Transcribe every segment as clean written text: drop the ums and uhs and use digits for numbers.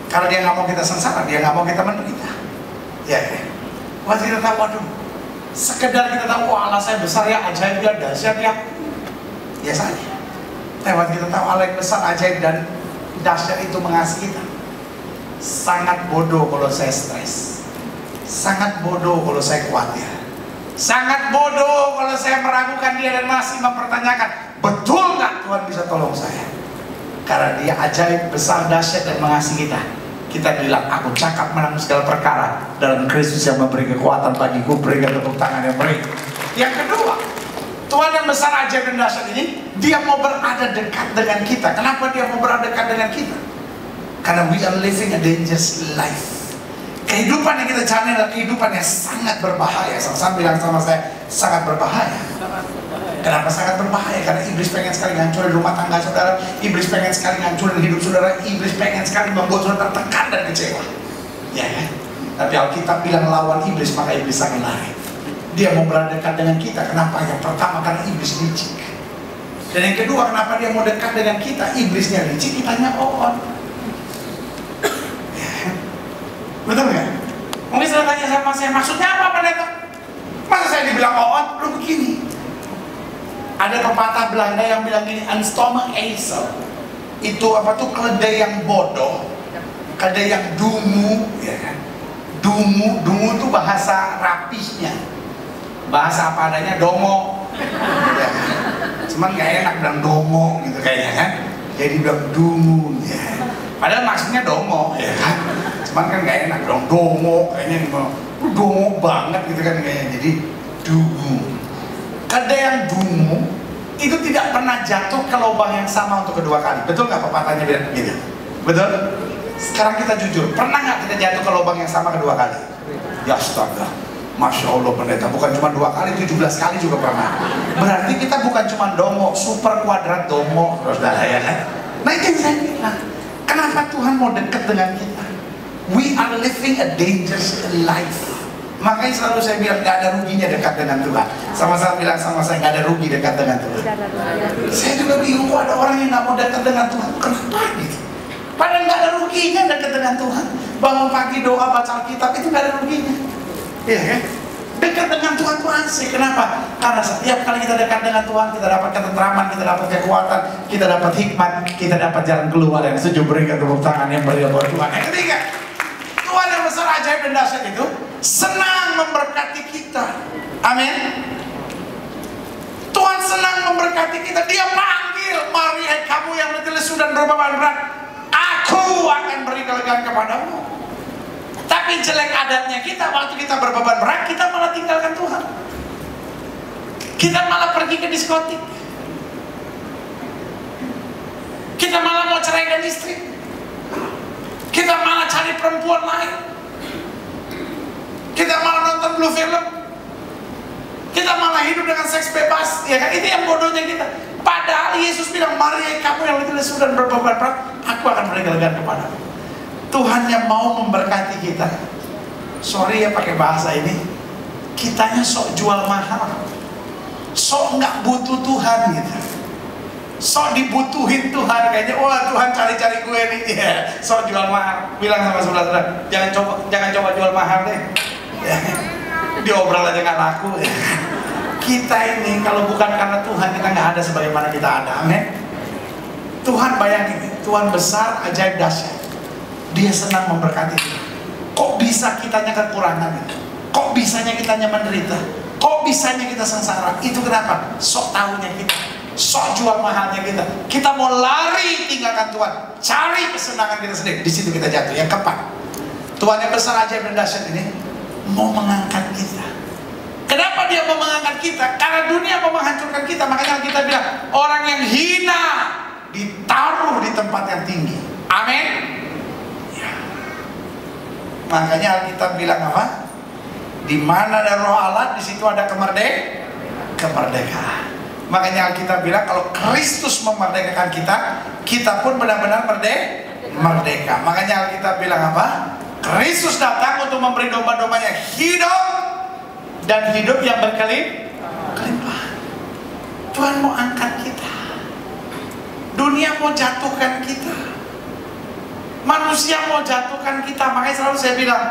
Karena dia nggak mau kita sengsara, dia nggak mau kita menderita. Ya, waktu kita tahu, waduh, sekedar kita tahu, wah Allah saya besar ya, ajaib ya, dahsyat ya, biasa aja. Tapi waktu kita tahu Allah yang besar, ajaib dan dahsyat itu mengasihi kita, sangat bodoh kalau saya stres, sangat bodoh kalau saya khawatir, sangat bodoh kalau saya meragukan dia dan masih mempertanyakan, betul nggak Tuhan bisa tolong saya? Karena dia ajaib, besar, dahsyat dan mengasihi kita. Kita bilang, aku cakap menang segala perkara dalam Kristus yang memberi kekuatan bagiku. Berikan tepuk tangan yang meriah. Yang kedua, Tuhan yang besar, ajaib dan dahsyat ini, dia mau berada dekat dengan kita. Kenapa dia mau berada dekat dengan kita? Karena we are living a dangerous life. Kehidupan yang kita jalani adalah kehidupan yang sangat berbahaya. Sama-sama bilang sama saya, sangat berbahaya. Kenapa sangat berbahaya? Karena iblis pengen sekali ngancurin rumah tangga saudara, iblis pengen sekali ngancurin hidup saudara, iblis pengen sekali membuat saudara tertekan dan kecewa. Ya kan? Tapi Alkitab bilang lawan iblis, maka iblis akan lari. Dia mau berada dekat dengan kita. Kenapa? Yang pertama, karena iblis licik. Dan yang kedua, kenapa dia mau dekat dengan kita? Iblisnya licik, kitanya on. Betul nggak? Mungkin saya tanya sama saya, maksudnya apa pendeta? Masa saya dibilang on? Lu begini. Ada pepatah Belanda yang bilang gini, een stomme ezel. Itu apa tuh? Keledai yang bodoh, keledai yang dungu, ya kan? Dungu itu bahasa rapihnya, bahasa apa adanya, dongo. Ya kan? Cuman gak enak bilang dongo gitu kayaknya kan? Jadi bilang dungu, ya. Padahal maksudnya dongo, ya kan? Cuman kan gak enak dong, dongo kayaknya, dongo banget gitu kan kayaknya. Jadi dungu. Keledai yang dungu itu tidak pernah jatuh ke lubang yang sama untuk kedua kali. Betul nggak pepatahnya bilang gitu? Betul? Sekarang kita jujur, pernah nggak kita jatuh ke lubang yang sama kedua kali? Ya astaga, Masya Allah pendeta, bukan cuma 2 kali, 17 kali juga pernah. Berarti kita bukan cuma dongo, super kuadrat dongo, saudara ya kan? Nah itu yang saya bilang, kenapa Tuhan mau dekat dengan kita? We are living a dangerous life. Makanya selalu saya bilang gak ada ruginya dekat dengan Tuhan. Sama-sama bilang sama saya, gak ada rugi dekat dengan Tuhan. Saya juga bingung kok ada orang yang gak mau dekat dengan Tuhan. Kenapa gitu? Padahal gak ada ruginya dekat dengan Tuhan. Bangun pagi doa, baca Alkitab, itu gak ada ruginya. Iya kan? Dekat dengan Tuhan itu asik. Kenapa? Karena setiap kali kita dekat dengan Tuhan, kita dapat ketentraman, kita dapat kekuatan, kita dapat hikmat, kita dapat jalan keluar. Yang setuju berikan tepuk tangan yang meriah buat Tuhan. Yang ketiga, Tuhan yang besar, ajaib dan dahsyat itu senang memberkati kita. Amin. Tuhan senang memberkati kita. Dia panggil, mari hai kamu yang letih lesu dan berbeban berat, aku akan beri kelegaan kepadamu. Tapi jelek adatnya kita, waktu kita berbeban berat, kita malah tinggalkan Tuhan. Kita malah pergi ke diskotik. Kita malah mau ceraikan istri. Kita malah cari perempuan lain. Kita malah nonton blue film. Kita malah hidup dengan seks bebas, ya kan? Itu yang bodohnya kita. Padahal Yesus bilang, mari kamu yang letih lesu dan berbeban berat, aku akan beri kelegaan kepadamu. Tuhan yang mau memberkati kita. Sorry ya pakai bahasa ini, kitanya sok jual mahal, sok nggak butuh Tuhan gitu, sok dibutuhin Tuhan kayaknya. Wah Tuhan cari-cari gue nih, ya, sok jual mahal. Bilang sama sebelah-sebelah, jangan coba jual mahal deh. Ya, diobrol aja nggak laku. Ya. Kita ini kalau bukan karena Tuhan, kita nggak ada sebagaimana kita ada. Amin. Tuhan bayangin, Tuhan besar, ajaib, dahsyat. Dia senang memberkati kita. Kok bisa kitanya kekurangan? Kok bisanya kitanya menderita? Kok bisanya kita sengsara? Itu kenapa? Sok tahunya kita, sok jual mahalnya kita. Kita mau lari tinggalkan Tuhan, cari kesenangan kita sendiri. Di situ kita jatuh. Yang keempat, Tuhan yang besar, ajaib dan dahsyat ini mau mengangkat kita. Kenapa dia mau mengangkat kita? Karena dunia mau menghancurkan kita. Makanya kita bilang, orang yang hina ditaruh di tempat yang tinggi. Amin. Ya. Makanya Alkitab bilang apa? Di mana ada Roh Allah, di situ ada kemerdekaan. Makanya Alkitab bilang kalau Kristus memerdekakan kita, kita pun benar-benar merdeka. Makanya Alkitab bilang apa? Kristus datang untuk memberi domba-dombanya hidup dan hidup yang berkelimpah. Tuhan mau angkat kita. Dunia mau jatuhkan kita. Manusia mau jatuhkan kita. Makanya selalu saya bilang,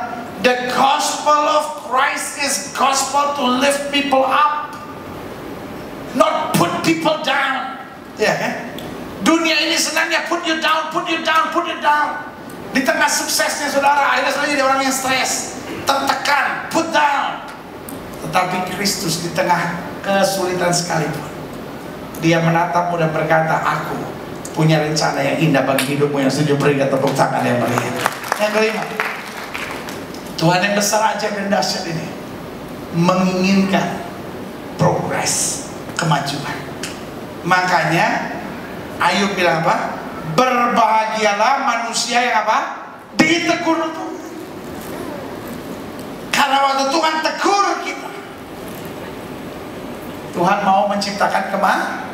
the gospel of Christ is gospel to lift people up, not put people down. Ya kan? Dunia ini senangnya put you down, put you down, put you down. Di tengah suksesnya saudara, akhirnya saudara jadi orang yang stres, tertekan, put down. Tetapi Kristus di tengah kesulitan sekalipun, Dia menatapmu dan berkata, aku punya rencana yang indah bagi hidupmu. Yang setuju berikan tepuk tangan yang meriah. Yang kelima, Tuhan yang besar ajaib dan dahsyat ini menginginkan progres, kemajuan. Makanya Ayub bilang apa? Berbahagialah manusia yang apa? Ditegur Tuhan. Karena waktu Tuhan tegur kita, Tuhan mau menciptakan kemajuan.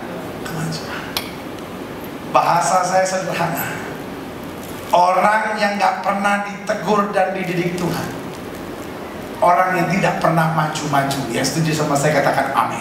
Bahasa saya sederhana, orang yang gak pernah ditegur dan dididik Tuhan, orang yang tidak pernah maju-maju. Ya setuju sama saya katakan amin.